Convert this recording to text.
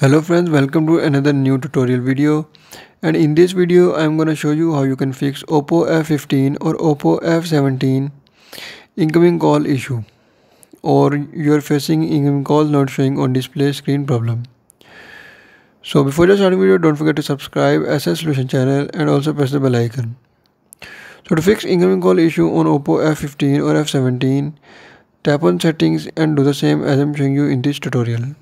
Hello friends, welcome to another new tutorial video, and in this video I am going to show you how you can fix oppo F15 or oppo F17 incoming call issue, or you are facing incoming calls not showing on display screen problem. So before just starting video, don't forget to subscribe SS Solution channel and also press the bell icon. So to fix incoming call issue on oppo F15 or F17, tap on settings and do the same as I am showing you in this tutorial.